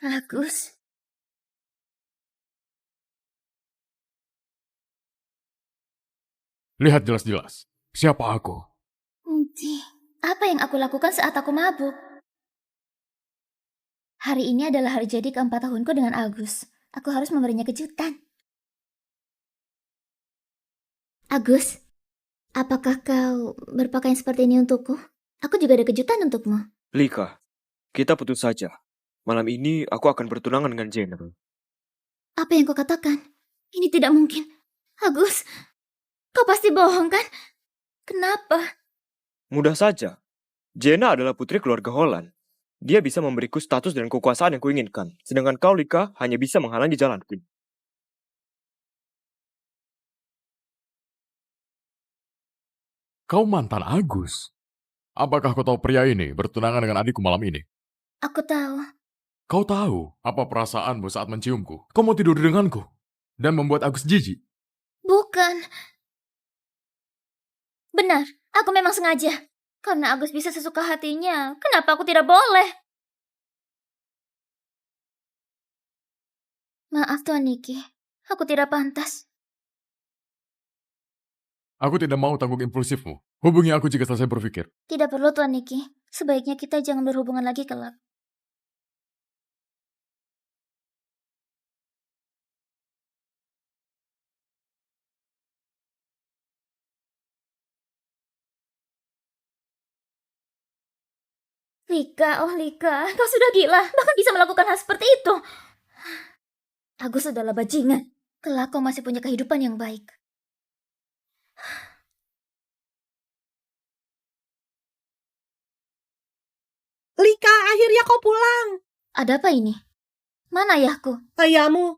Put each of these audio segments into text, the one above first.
Agus, Lihat jelas-jelas. Siapa aku? apa yang aku lakukan saat aku mabuk? Hari ini adalah hari jadi keempat tahunku dengan Agus. Aku harus memberinya kejutan. Agus, apakah kau berpakaian seperti ini untukku? Aku juga ada kejutan untukmu. Lika, kita putus saja. Malam ini aku akan bertunangan dengan Jenna. Apa yang kau katakan? Ini tidak mungkin. Agus, kau pasti bohong kan? Kenapa? Mudah saja. Jenna adalah putri keluarga Holland. Dia bisa memberiku status dan kekuasaan yang kuinginkan. Sedangkan kau, Lika, hanya bisa menghalangi jalanku. Kau mantan Agus. Apakah kau tahu pria ini bertunangan dengan adikku malam ini? Aku tahu. Kau tahu apa perasaanmu saat menciumku? Kau mau tidur denganku dan membuat Agus jijik. Bukan. Benar, aku memang sengaja. Karena Agus bisa sesuka hatinya, kenapa aku tidak boleh? Maaf Tuan Niki, aku tidak pantas. Aku tidak mau tanggung impulsifmu. Hubungi aku jika selesai berpikir. Tidak perlu Tuan Niki, sebaiknya kita jangan berhubungan lagi kelak. Lika, kau sudah gila, bahkan bisa melakukan hal seperti itu. Agus adalah bajingan. Kelak kau masih punya kehidupan yang baik. Lika, akhirnya kau pulang. Ada apa ini? Mana ayahku? Ayahmu.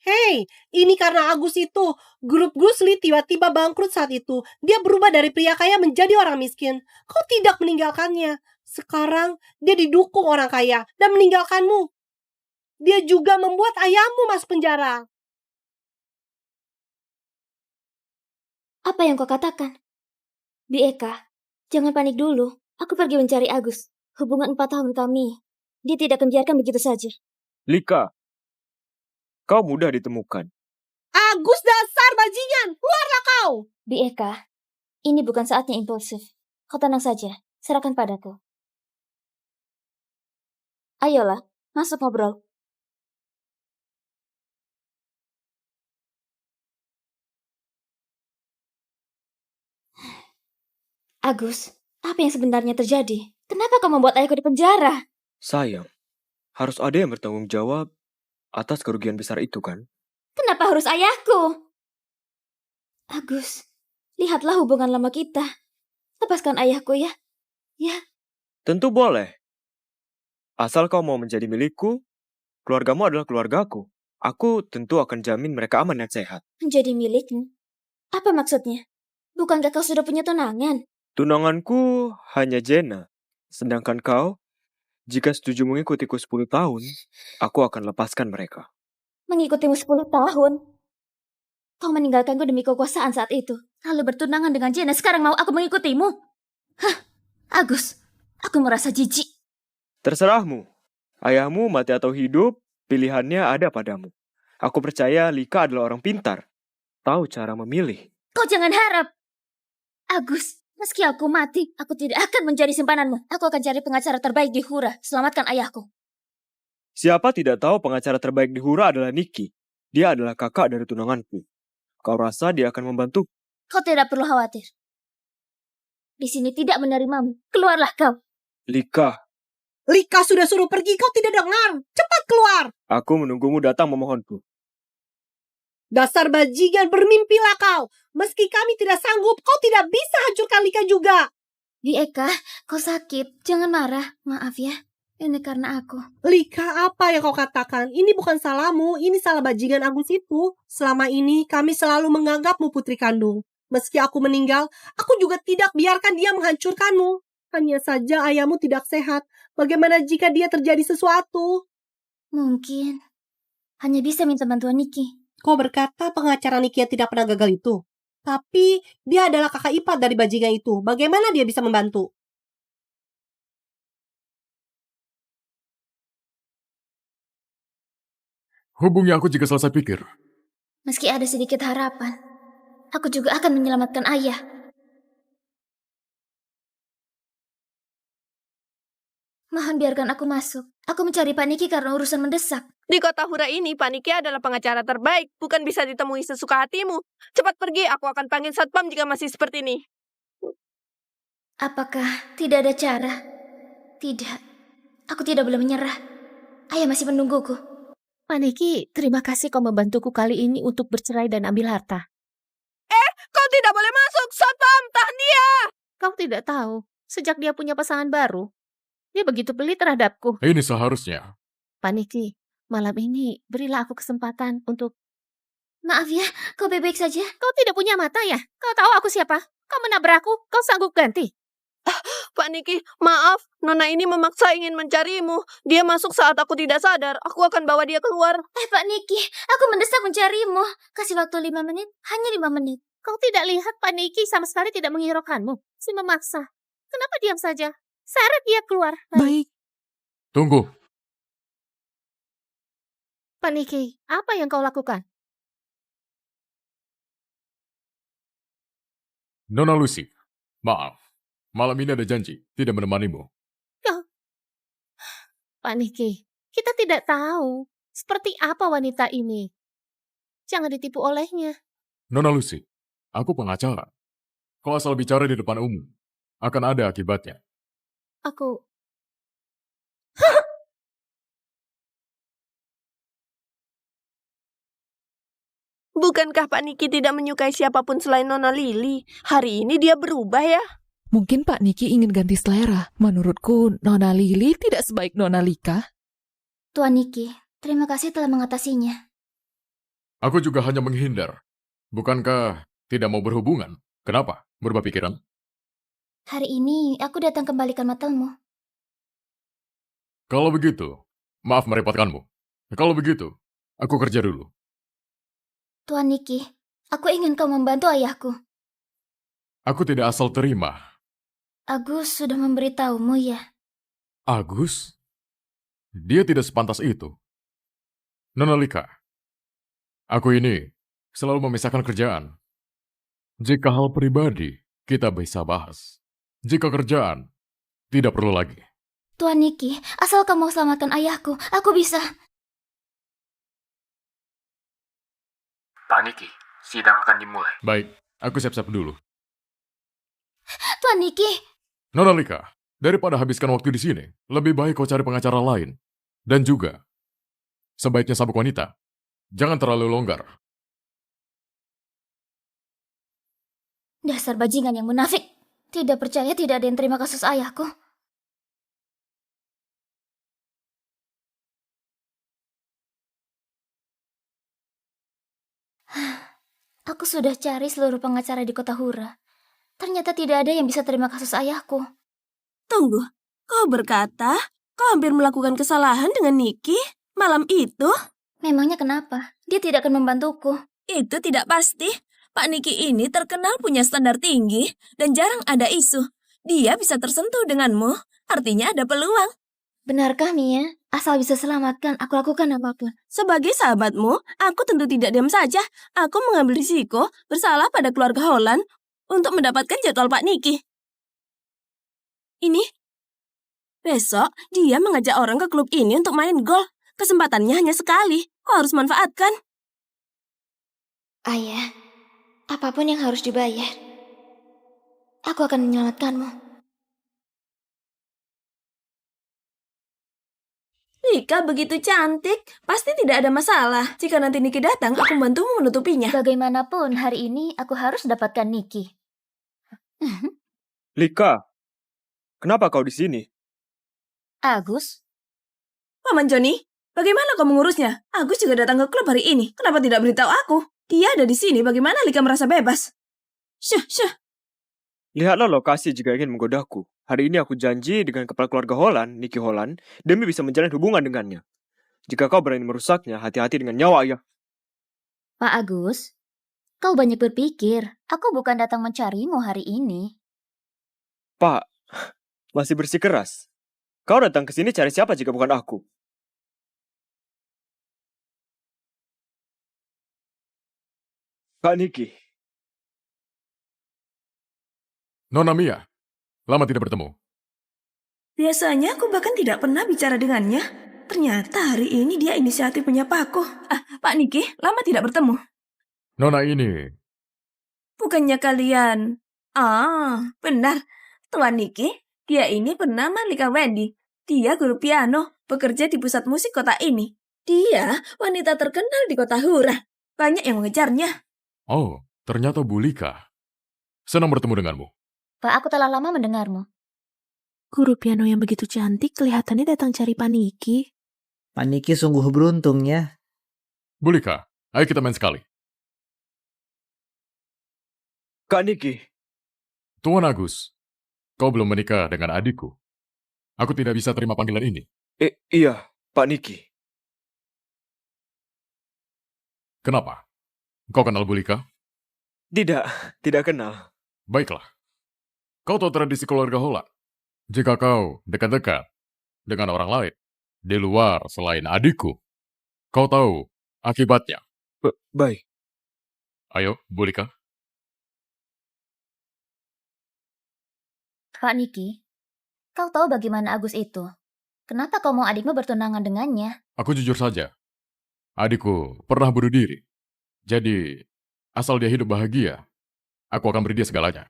Hei, ini karena Agus itu. Grup Gusli tiba-tiba bangkrut saat itu. Dia berubah dari pria kaya menjadi orang miskin. Kau tidak meninggalkannya. Sekarang dia didukung orang kaya dan meninggalkanmu. Dia juga membuat ayahmu masuk penjara. Apa yang kau katakan? Bi Eka, jangan panik dulu. Aku pergi mencari Agus. Hubungan 4 tahun kami, dia tidak akan biarkan begitu saja. Lika, kau mudah ditemukan. Agus dasar bajingan, keluarlah kau. Bi Eka, ini bukan saatnya impulsif. Kau tenang saja, serahkan padaku. Ayolah, masuk ngobrol. Agus, apa yang sebenarnya terjadi? Kenapa kau membuat ayahku di penjara? Sayang, harus ada yang bertanggung jawab atas kerugian besar itu kan? Kenapa harus ayahku? Agus, lihatlah hubungan lama kita. Lepaskan ayahku ya. Ya, Tentu boleh. Asal kau mau menjadi milikku, keluargamu adalah keluargaku. Aku tentu akan jamin mereka aman dan sehat. menjadi milikmu. Apa maksudnya? Bukankah kau sudah punya tunangan? Tunanganku hanya Jenna. Sedangkan kau, jika setuju mengikutiku 10 tahun, aku akan lepaskan mereka. Mengikutimu 10 tahun. Kau meninggalkanku demi kekuasaan saat itu. Lalu bertunangan dengan Jenna, sekarang mau aku mengikutimu? Hah, Agus, aku merasa jijik. Terserahmu. Ayahmu mati atau hidup, pilihannya ada padamu. Aku percaya Lika adalah orang pintar. Tahu cara memilih. Kau jangan harap. Agus, meski aku mati, aku tidak akan menjadi simpananmu. Aku akan cari pengacara terbaik di Hura. Selamatkan ayahku. Siapa tidak tahu pengacara terbaik di Hura adalah Niki. Dia adalah kakak dari tunanganku. Kau rasa dia akan membantu? Kau tidak perlu khawatir. Di sini tidak menerimamu. Keluarlah kau. Lika, Lika sudah suruh pergi, kau tidak dengar. Cepat keluar. aku menunggumu datang memohonku. Dasar bajingan, bermimpilah kau. Meski kami tidak sanggup, kau tidak bisa hancurkan Lika juga. Di Eka, kau sakit. Jangan marah. Maaf ya. Ini karena aku. Lika, apa yang kau katakan? Ini bukan salahmu, ini salah bajingan Agus itu. Selama ini kami selalu menganggapmu putri kandung. Meski aku meninggal, aku juga tidak biarkan dia menghancurkanmu. Hanya saja ayahmu tidak sehat. Bagaimana jika dia terjadi sesuatu? Mungkin hanya bisa minta bantuan Niki. Kau berkata pengacara Niki yang tidak pernah gagal itu. Tapi dia adalah kakak ipar dari bajingan itu. Bagaimana dia bisa membantu? Hubungi aku jika selesai pikir. Meski ada sedikit harapan, aku juga akan menyelamatkan ayah. Mohon biarkan aku masuk. Aku mencari Pak Niki karena urusan mendesak. Di kota Hura ini, Pak Niki adalah pengacara terbaik, bukan bisa ditemui sesuka hatimu. Cepat pergi, aku akan panggil satpam jika masih seperti ini. Apakah tidak ada cara? Tidak. Aku tidak boleh menyerah. Ayah masih menungguku. Pak Niki, terima kasih kau membantuku kali ini untuk bercerai dan ambil harta. Kau tidak boleh masuk, satpam, tahan dia! Kau tidak tahu, sejak dia punya pasangan baru, dia begitu pelit terhadapku. Ini seharusnya. Pak Niki, malam ini berilah aku kesempatan untuk... Maaf ya, kau baik-baik saja? Kau tidak punya mata ya? Kau tahu aku siapa? Kau menabrakku, kau sanggup ganti. Pak Niki, maaf, Nona ini memaksa ingin mencarimu. Dia masuk saat aku tidak sadar. Aku akan bawa dia keluar. Pak Niki, aku mendesak mencarimu. Kasih waktu 5 menit, hanya 5 menit. Kau tidak lihat Pak Niki sama sekali tidak menghiraukanmu. Si memaksa. Kenapa diam saja? Seret dia keluar. Baik, Tunggu. Pak Niki, apa yang kau lakukan? Nona Lucy, maaf. Malam ini ada janji, tidak menemanimu. Pak Niki, kita tidak tahu seperti apa wanita ini. Jangan ditipu olehnya. Nona Lucy, aku pengacara. Kau asal bicara di depan umum, akan ada akibatnya. Aku... Bukankah Pak Niki tidak menyukai siapapun selain Nona Lily? Hari ini dia berubah ya? mungkin Pak Niki ingin ganti selera. Menurutku, Nona Lily tidak sebaik Nona Lika. Tuan Niki, terima kasih telah mengatasinya. Aku juga hanya menghindar. Bukankah tidak mau berhubungan? Kenapa? Berubah pikiran? Hari ini aku datang kembalikan matelmu. Kalau begitu, maaf merepotkanmu. Kalau begitu, aku kerja dulu. Tuan Niki, aku ingin kau membantu ayahku. Aku tidak asal terima. Agus sudah memberitahumu ya? Agus? Dia tidak sepantas itu. Nona Lika, aku ini selalu memisahkan kerjaan. Jika hal pribadi, kita bisa bahas. Jika kerjaan, tidak perlu lagi. Tuan Niki, asal kau mau selamatkan ayahku, aku bisa. Pak Niki, sidang akan dimulai. Baik, aku siap-siap dulu. Tuan Niki, Nona Lika, daripada habiskan waktu di sini, lebih baik kau cari pengacara lain. Dan juga, sebaiknya sabuk wanita. Jangan terlalu longgar. dasar bajingan yang munafik. Tidak percaya tidak ada yang terima kasus ayahku. Aku sudah cari seluruh pengacara di kota Hura. Ternyata tidak ada yang bisa terima kasus ayahku. Tunggu, kau berkata kau hampir melakukan kesalahan dengan Niki malam itu? Memangnya kenapa? Dia tidak akan membantuku. Itu tidak pasti. Pak Niki ini terkenal punya standar tinggi dan jarang ada isu. Dia bisa tersentuh denganmu, artinya ada peluang. Benarkah, Mia? Asal bisa selamatkan, aku lakukan apapun. Sebagai sahabatmu, aku tentu tidak diam saja. Aku mengambil risiko bersalah pada keluarga Holland untuk mendapatkan jadwal Pak Niki. Ini, besok dia mengajak orang ke klub ini untuk main golf. Kesempatannya hanya sekali. Kau harus manfaatkan. Ayah, apapun yang harus dibayar, aku akan menyelamatkanmu. Lika begitu cantik, pasti tidak ada masalah. Jika nanti Niki datang, aku membantumu menutupinya. Bagaimanapun, hari ini aku harus dapatkan Niki. Lika, kenapa kau di sini? Agus? Paman Joni, bagaimana kau mengurusnya? Agus juga datang ke klub hari ini. Kenapa tidak beritahu aku? Dia ada di sini, bagaimana Lika merasa bebas? Syuh. Lihatlah lokasi jika ingin menggodaku. Hari ini aku janji dengan kepala keluarga Holland, Niki Holland, demi bisa menjalin hubungan dengannya. Jika kau berani merusaknya, hati-hati dengan nyawa ayah. Pak Agus, kau banyak berpikir. Aku bukan datang mencarimu hari ini. Pak, masih bersikeras. Kau datang ke sini cari siapa jika bukan aku? Kak Niki, Nona Mia, lama tidak bertemu. Biasanya aku bahkan tidak pernah bicara dengannya. Ternyata hari ini dia inisiatif menyapa aku. Pak Niki, lama tidak bertemu. Nona ini, Bukannya kalian... benar. Tuan Niki, dia ini bernama Lika Wendy. Dia guru piano, bekerja di pusat musik kota ini. Dia wanita terkenal di kota Hura. Banyak yang mengejarnya. oh, ternyata Bu Lika. Senang bertemu denganmu. Pak, aku telah lama mendengarmu. Guru piano yang begitu cantik kelihatannya datang cari Paniki. Paniki sungguh beruntung ya. Bu Lika, ayo kita main sekali. Kak Niki, Tuan Agus, kau belum menikah dengan adikku. Aku tidak bisa terima panggilan ini. iya, Pak Niki. Kenapa? Kau kenal Bu Lika? Tidak kenal. Baiklah. Kau tahu tradisi keluarga Holland. Jika kau dekat-dekat dengan orang lain di luar selain adikku, kau tahu akibatnya. Baik. Ayo, Bu Lika. Pak Niki, kau tahu bagaimana Agus itu? Kenapa kau mau adikmu bertunangan dengannya? Aku jujur saja. Adikku pernah bunuh diri. Jadi, asal dia hidup bahagia, aku akan beri dia segalanya.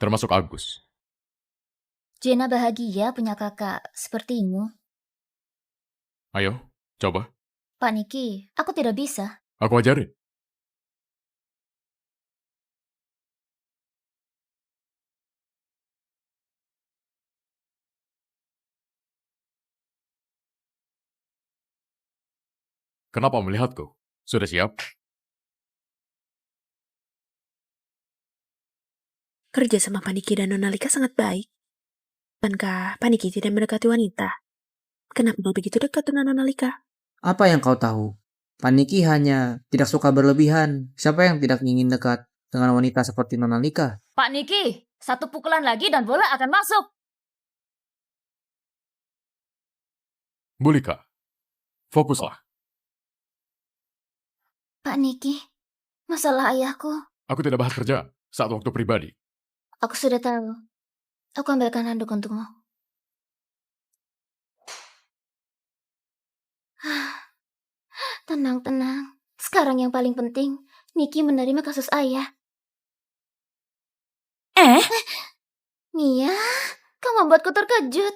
Termasuk Agus. Jena bahagia punya kakak sepertimu. Ayo, coba. Pak Niki, aku tidak bisa. Aku ajarin. Kenapa melihatku? Sudah siap? Kerja sama Paniki dan Nona Lika sangat baik. Bukankah Paniki tidak mendekati wanita? Kenapa kau begitu dekat dengan Nona Lika? Apa yang kau tahu? Paniki hanya tidak suka berlebihan. Siapa yang tidak ingin dekat dengan wanita seperti Nona Lika? Pak Niki, satu pukulan lagi dan bola akan masuk. Bu Lika, fokuslah. Pak Niki, masalah ayahku. Aku tidak bahas kerjaan saat waktu pribadi. Aku sudah tahu. Aku ambilkan handuk untukmu. Tenang, tenang. Sekarang yang paling penting, Niki menerima kasus ayah. Mia, kau membuatku terkejut.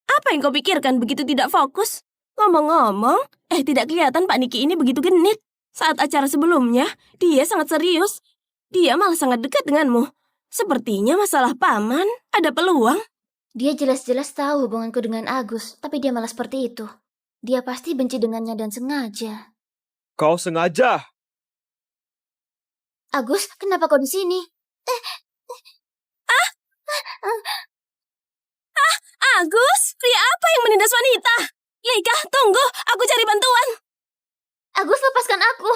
Apa yang kau pikirkan begitu tidak fokus? Ngomong-ngomong, tidak kelihatan Pak Niki ini begitu genit. Saat acara sebelumnya, dia sangat serius. Dia malah sangat dekat denganmu. Sepertinya masalah paman ada peluang. Dia jelas-jelas tahu hubunganku dengan Agus, tapi dia malah seperti itu. Dia pasti benci dengannya dan sengaja. Kau sengaja. Agus, kenapa kau di sini? Agus, pria apa yang menindas wanita? Lika, tunggu, aku cari bantuan. Agus, lepaskan aku.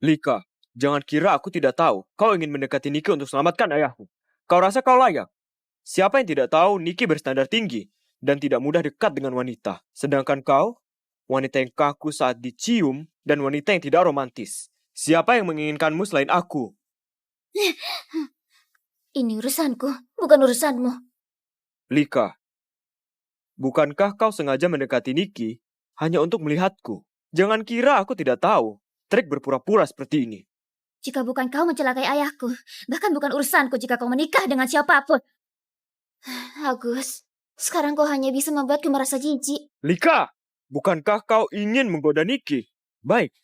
Lika, jangan kira aku tidak tahu. Kau ingin mendekati Niki untuk selamatkan ayahku. Kau rasa kau layak? Siapa yang tidak tahu Niki berstandar tinggi dan tidak mudah dekat dengan wanita. Sedangkan kau, wanita yang kaku saat dicium dan wanita yang tidak romantis. Siapa yang menginginkanmu selain aku? Ini urusanku, bukan urusanmu. Lika, bukankah kau sengaja mendekati Niki hanya untuk melihatku? Jangan kira aku tidak tahu trik berpura-pura seperti ini. Jika bukan kau mencelakai ayahku, bahkan bukan urusanku jika kau menikah dengan siapapun. Agus, sekarang kau hanya bisa membuatku merasa jijik. Lika, bukankah kau ingin menggoda Niki? Baik,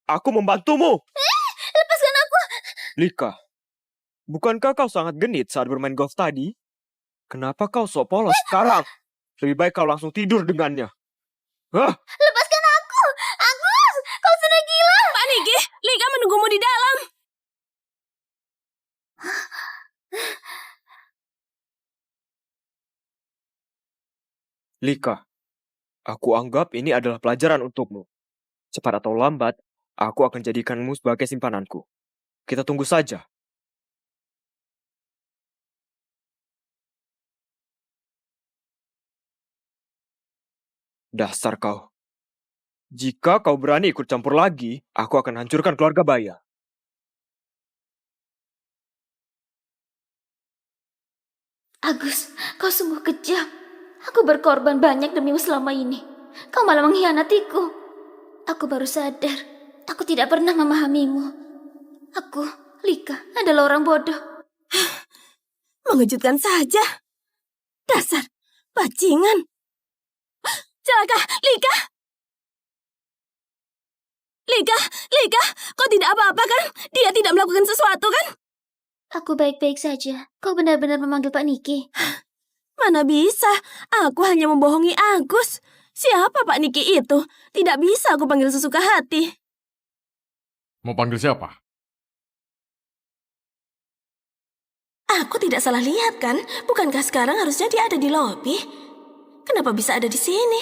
aku membantumu. Lepaskan aku. Lika, bukankah kau sangat genit saat bermain golf tadi? Kenapa kau sok polos sekarang? Lebih baik kau langsung tidur dengannya. Lepaskan aku. Agus, kau sudah gila. Pak Niki, Lika menunggumu di dalam. Lika, aku anggap ini adalah pelajaran untukmu. Cepat atau lambat, aku akan jadikanmu sebagai simpananku. Kita tunggu saja. Dasar kau. Jika kau berani ikut campur lagi, aku akan hancurkan keluarga Baya. Agus, kau sungguh kejam. Aku berkorban banyak demimu selama ini. Kau malah mengkhianatiku. Aku baru sadar, aku tidak pernah memahamimu. Aku, Lika, adalah orang bodoh. Mengejutkan saja. Dasar bajingan. Celaka, Lika. Lika, kau tidak apa-apa kan? Dia tidak melakukan sesuatu kan? Aku baik-baik saja. Kau benar-benar memanggil Pak Niki. Mana bisa, aku hanya membohongi Agus. Siapa Pak Niki itu? Tidak bisa aku panggil sesuka hati. Mau panggil siapa? Aku tidak salah lihat kan? Bukankah sekarang harusnya dia ada di lobi? Kenapa bisa ada di sini?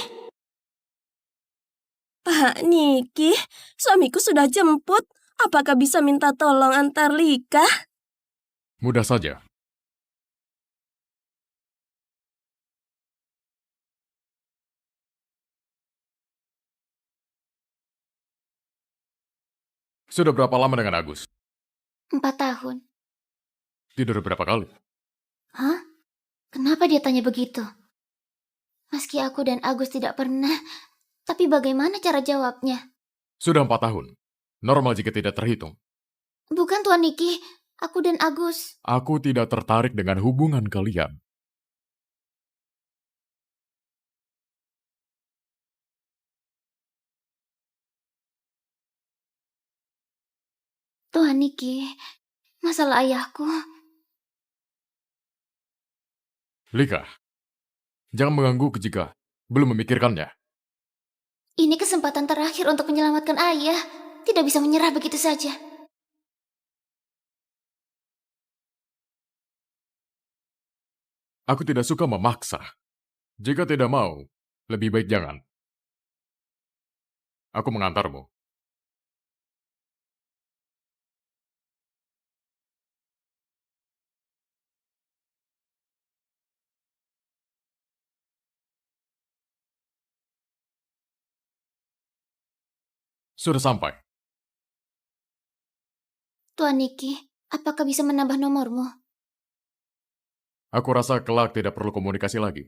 Pak Niki, suamiku sudah jemput. Apakah bisa minta tolong antar Lika? Mudah saja. Sudah berapa lama dengan Agus? 4 tahun. Tidur berapa kali? Hah? Kenapa dia tanya begitu? Meski aku dan Agus tidak pernah, tapi bagaimana cara jawabnya? Sudah 4 tahun. Normal jika tidak terhitung. Bukan Tuan Niki, aku dan Agus. Aku tidak tertarik dengan hubungan kalian. Tuan Niki, masalah ayahku. Lika, jangan mengganggu jika belum memikirkannya. Ini kesempatan terakhir untuk menyelamatkan ayah. Tidak bisa menyerah begitu saja. Aku tidak suka memaksa. Jika tidak mau, lebih baik jangan. Aku mengantarmu. Sudah sampai. Tuan Niki, apakah bisa menambah nomormu? Aku rasa kelak tidak perlu komunikasi lagi.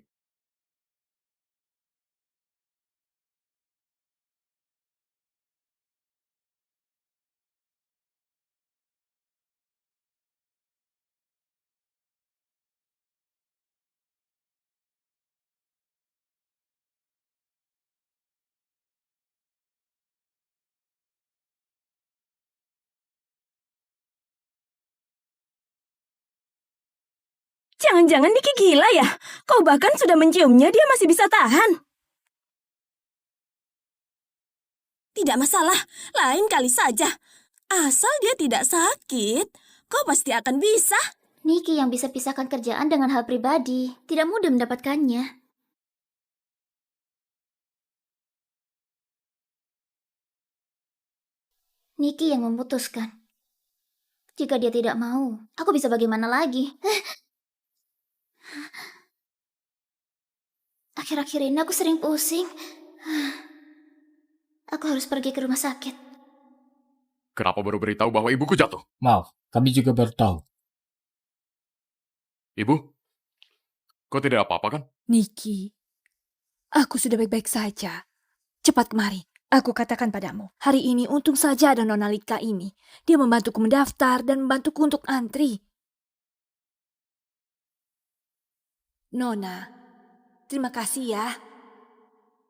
Jangan-jangan Niki gila ya? Kau bahkan sudah menciumnya, dia masih bisa tahan. Tidak masalah, lain kali saja. Asal dia tidak sakit, kau pasti akan bisa. Niki yang bisa pisahkan kerjaan dengan hal pribadi. Tidak mudah mendapatkannya. Niki yang memutuskan. Jika dia tidak mau, aku bisa bagaimana lagi? Akhir-akhir ini aku sering pusing. Aku harus pergi ke rumah sakit. Kenapa baru beritahu bahwa ibuku jatuh? Maaf, kami juga baru tahu. Ibu, kau tidak apa-apa kan? Niki, aku sudah baik-baik saja. Cepat kemari. Aku katakan padamu, hari ini untung saja ada Nona Lika ini. Dia membantuku mendaftar dan membantuku untuk antri. Nona, terima kasih ya.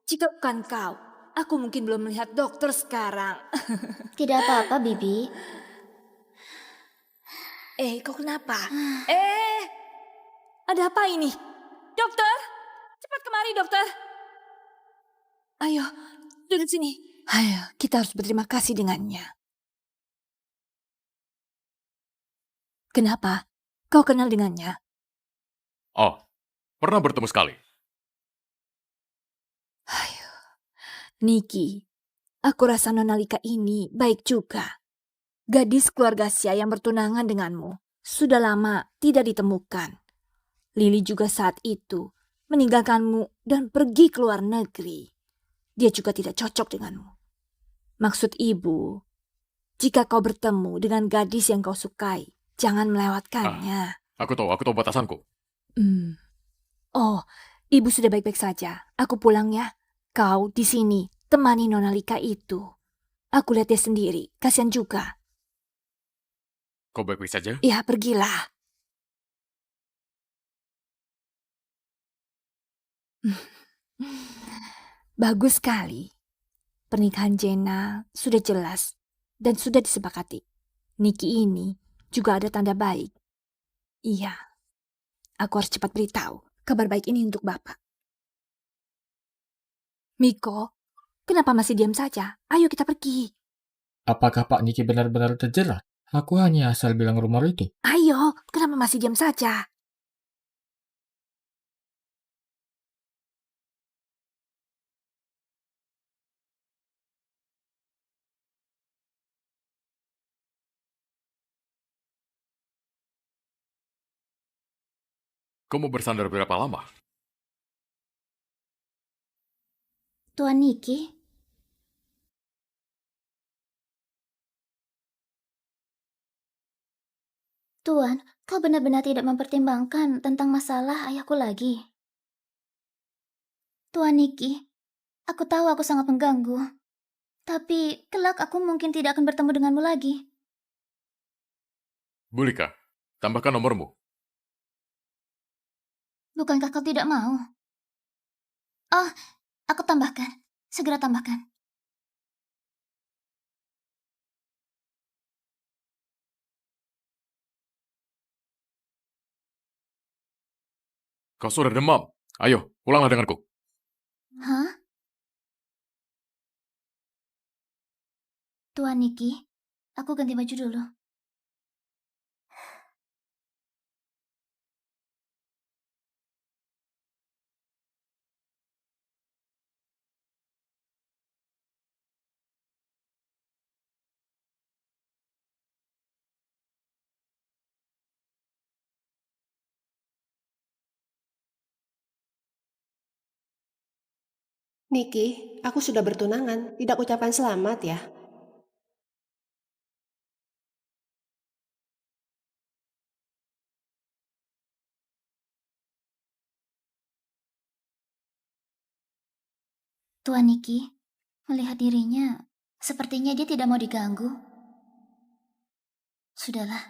Jika bukan kau, aku mungkin belum melihat dokter sekarang. Tidak apa-apa, Bibi. Kau kenapa? Ada apa ini? Dokter, cepat kemari dokter. Ayo, duduk sini. Ayo, kita harus berterima kasih dengannya. Kenapa? Kau kenal dengannya? Oh, pernah bertemu sekali. Ayo, Niki, aku rasa Nona Lika ini baik juga. Gadis keluarga Sia yang bertunangan denganmu sudah lama tidak ditemukan. Lili juga saat itu meninggalkanmu dan pergi ke luar negeri. Dia juga tidak cocok denganmu. Maksud ibu, jika kau bertemu dengan gadis yang kau sukai, jangan melewatkannya. Aku tahu batasanku. Oh, ibu sudah baik-baik saja. Aku pulang ya. Kau di sini, temani Nona Lika itu. Aku lihat dia sendiri, kasihan juga. Kau baik-baik saja? Ya, pergilah. Bagus sekali. Pernikahan Jena sudah jelas dan sudah disepakati. Niki ini juga ada tanda baik. Iya, aku harus cepat beritahu kabar baik ini untuk Bapak. Miko, kenapa masih diam saja? Ayo kita pergi. Apakah Pak Niki benar-benar terjerat? Aku hanya asal bilang rumor itu. Ayo, kenapa masih diam saja? Kau mau bersandar berapa lama? Tuan Niki, Tuan, kau benar-benar tidak mempertimbangkan tentang masalah ayahku lagi. Tuan Niki, aku tahu aku sangat mengganggu. Tapi kelak aku mungkin tidak akan bertemu denganmu lagi. Bulika, tambahkan nomormu. Bukankah kau tidak mau? Oh, aku tambahkan. Segera tambahkan. Kau sudah demam. Ayo, pulanglah denganku. Hah? Tuan Niki, aku ganti baju dulu. Niki, aku sudah bertunangan. Tidak ucapan selamat ya. Tuan Niki, melihat dirinya, sepertinya dia tidak mau diganggu. Sudahlah,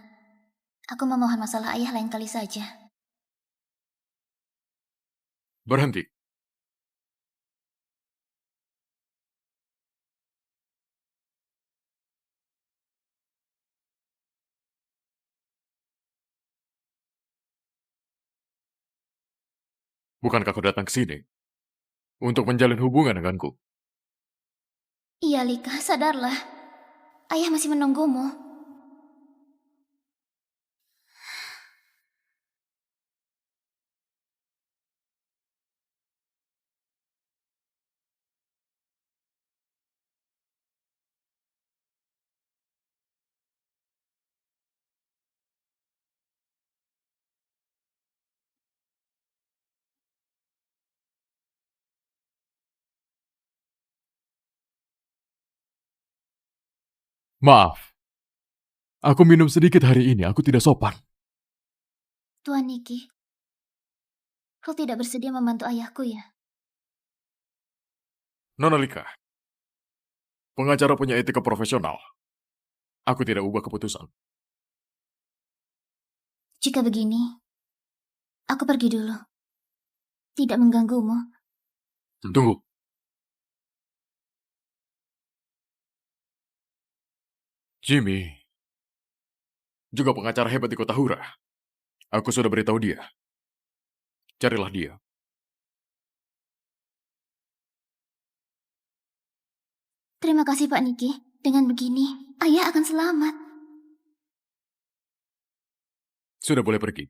aku memohon masalah ayah lain kali saja. Berhenti. Bukankah kau datang ke sini untuk menjalin hubungan denganku? Iya, Lika, sadarlah. Ayah masih menunggumu. Maaf, aku minum sedikit hari ini. Aku tidak sopan. Tuan Niki, kau tidak bersedia membantu ayahku ya? Nona Lika, pengacara punya etika profesional. Aku tidak ubah keputusan. Jika begini, aku pergi dulu. Tidak mengganggumu. Tunggu. Jimmy, juga pengacara hebat di kota Hura. Aku sudah beritahu dia. Carilah dia. Terima kasih Pak Niki. Dengan begini, ayah akan selamat. Sudah boleh pergi.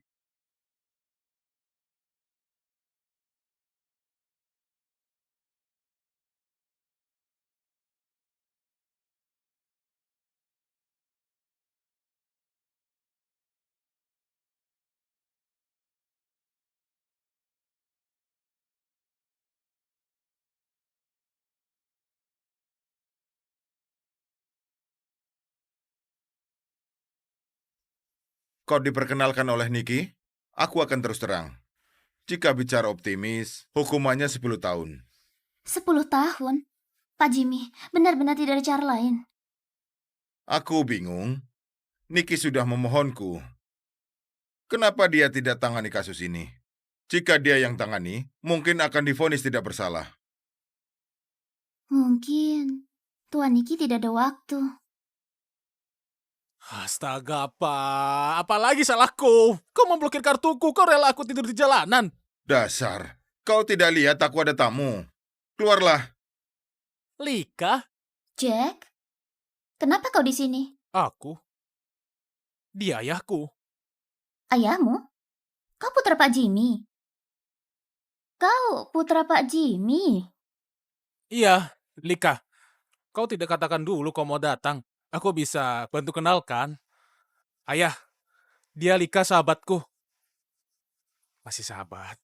Kau diperkenalkan oleh Niki? Aku akan terus terang. Jika bicara optimis, hukumannya 10 tahun. 10 tahun? Pak Jimmy, benar-benar tidak ada cara lain. Aku bingung. Niki sudah memohonku. Kenapa dia tidak tangani kasus ini? Jika dia yang tangani, mungkin akan divonis tidak bersalah. Mungkin Tuan Niki tidak ada waktu. Astaga, Pak. Apalagi salahku? Kau memblokir kartuku, kau rela aku tidur di jalanan. Dasar, kau tidak lihat aku ada tamu. Keluarlah. Lika? Jack, kenapa kau di sini? Aku? Dia ayahku. Ayahmu? Kau putra Pak Jimmy? Kau putra Pak Jimmy? Iya, Lika. Kau tidak katakan dulu kau mau datang. Aku bisa bantu kenalkan. Ayah, dia Lika sahabatku. Masih sahabat.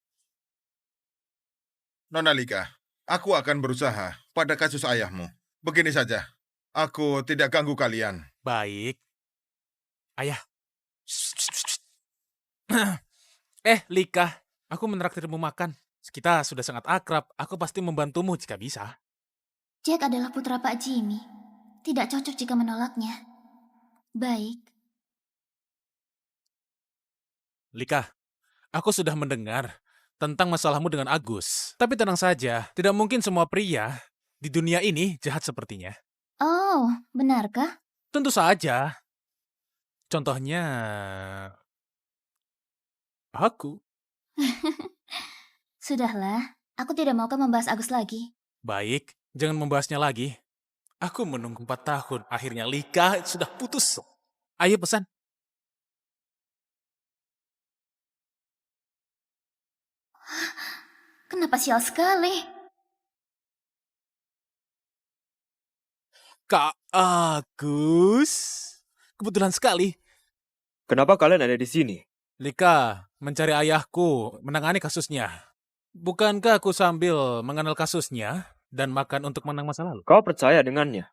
Nona Lika, aku akan berusaha pada kasus ayahmu. Begini saja, aku tidak ganggu kalian. Baik. Ayah. Lika, aku menraktirmu makan. Kita sudah sangat akrab, aku pasti membantumu jika bisa. Jack adalah putra Pak Jimmy. Tidak cocok jika menolaknya. Baik. Lika, aku sudah mendengar tentang masalahmu dengan Agus. Tapi tenang saja, tidak mungkin semua pria di dunia ini jahat sepertinya. Oh, benarkah? Tentu saja. Contohnya, aku. Sudahlah, aku tidak mau membahas Agus lagi. Baik, jangan membahasnya lagi. Aku menunggu 4 tahun, akhirnya Lika sudah putus. Ayo pesan. Kenapa sial sekali? Kak Agus. Kebetulan sekali. Kenapa kalian ada di sini? Lika, mencari ayahku, menangani kasusnya. Bukankah aku sambil mengenal kasusnya dan makan untuk menang masa lalu? Kau percaya dengannya?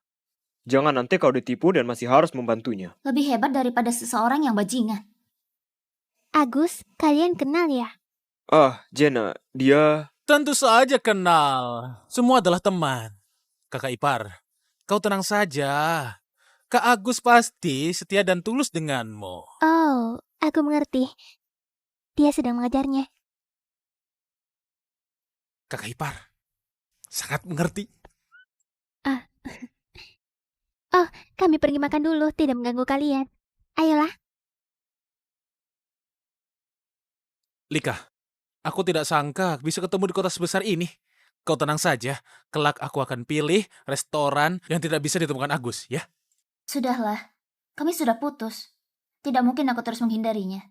Jangan nanti kau ditipu dan masih harus membantunya. Lebih hebat daripada seseorang yang bajingan. Agus, kalian kenal ya? Jenna, dia... Tentu saja kenal. Semua adalah teman. Kakak ipar, kau tenang saja. Kak Agus pasti setia dan tulus denganmu. Oh, aku mengerti. Dia sedang mengajarnya. Kakak ipar, sangat mengerti. Oh, kami pergi makan dulu, tidak mengganggu kalian. Ayolah. Lika, aku tidak sangka bisa ketemu di kota sebesar ini. Kau tenang saja, kelak aku akan pilih restoran yang tidak bisa ditemukan Agus, ya? Sudahlah, kami sudah putus. Tidak mungkin aku terus menghindarinya.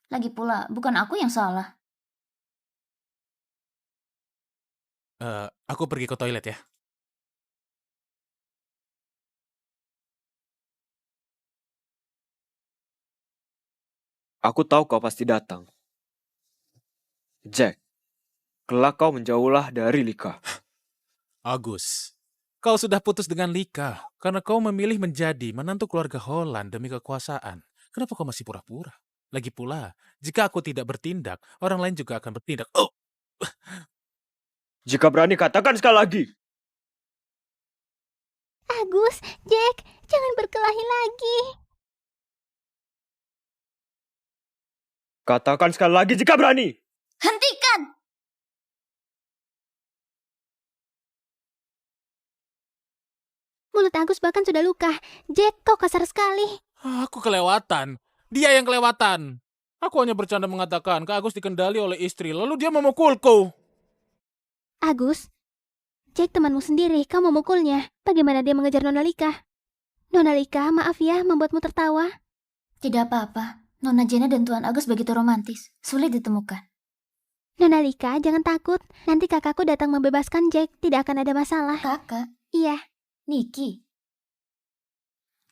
Lagi pula, bukan aku yang salah. Aku pergi ke toilet ya. Aku tahu kau pasti datang. Jack, kelak kau menjauhlah dari Lika. Agus, kau sudah putus dengan Lika karena kau memilih menjadi menantu keluarga Holland demi kekuasaan. Kenapa kau masih pura-pura? Lagi pula, jika aku tidak bertindak, orang lain juga akan bertindak. Oh! Jika berani katakan sekali lagi. Agus, Jack, jangan berkelahi lagi. Katakan sekali lagi jika berani. Hentikan! Mulut Agus bahkan sudah luka. Jack, kau kasar sekali. Aku kelewatan. Dia yang kelewatan. Aku hanya bercanda mengatakan Kak Agus dikendali oleh istri, lalu dia memukulku. Agus, Jack temanmu sendiri, kau memukulnya. Bagaimana dia mengejar Nona Lika? Nona Lika, maaf ya membuatmu tertawa. Tidak apa-apa. Nona Jenna dan Tuan Agus begitu romantis. Sulit ditemukan. Nona Lika, jangan takut. Nanti kakakku datang membebaskan Jack. Tidak akan ada masalah. Kakak? Iya. Niki.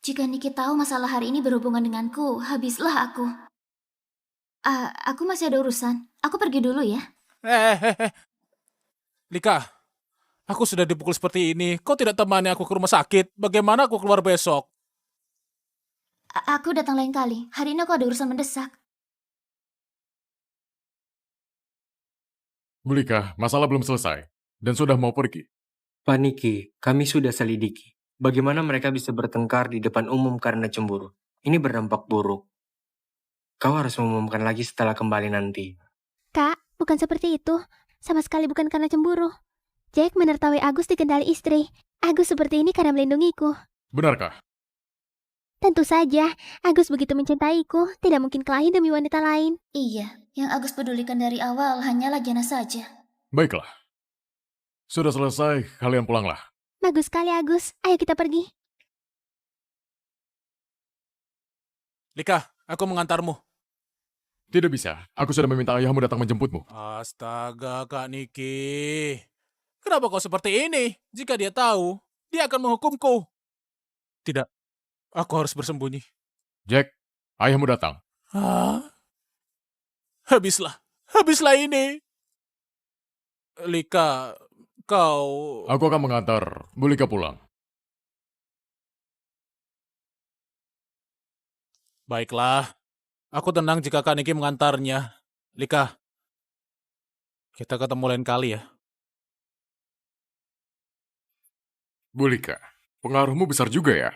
Jika Niki tahu masalah hari ini berhubungan denganku, habislah aku. Aku masih ada urusan. Aku pergi dulu ya. Lika, aku sudah dipukul seperti ini. Kau tidak temani aku ke rumah sakit. Bagaimana aku keluar besok? Aku datang lain kali. Hari ini aku ada urusan mendesak. Bulika, masalah belum selesai dan sudah mau pergi. Pak Niki, kami sudah selidiki. Bagaimana mereka bisa bertengkar di depan umum karena cemburu? Ini berdampak buruk. Kau harus mengumumkan lagi setelah kembali nanti. Kak, bukan seperti itu. Sama sekali bukan karena cemburu. Jack menertawai Agus dikendali istri. Agus seperti ini karena melindungiku. Benarkah? Tentu saja, Agus begitu mencintaiku, tidak mungkin kelahi demi wanita lain. Iya, yang Agus pedulikan dari awal hanyalah Jana saja. Baiklah. Sudah selesai, kalian pulanglah. Bagus sekali Agus, ayo kita pergi. Lika, aku mengantarmu. Tidak bisa, aku sudah meminta ayahmu datang menjemputmu. Astaga, Kak Niki. Kenapa kau seperti ini? Jika dia tahu, dia akan menghukumku. Tidak, aku harus bersembunyi. Jack, ayahmu datang. Hah? Habislah ini. Lika, kau... Aku akan mengantar Bulika pulang. Baiklah, aku tenang jika Kak Niki mengantarnya. Lika, kita ketemu lain kali ya. Bulika, pengaruhmu besar juga ya.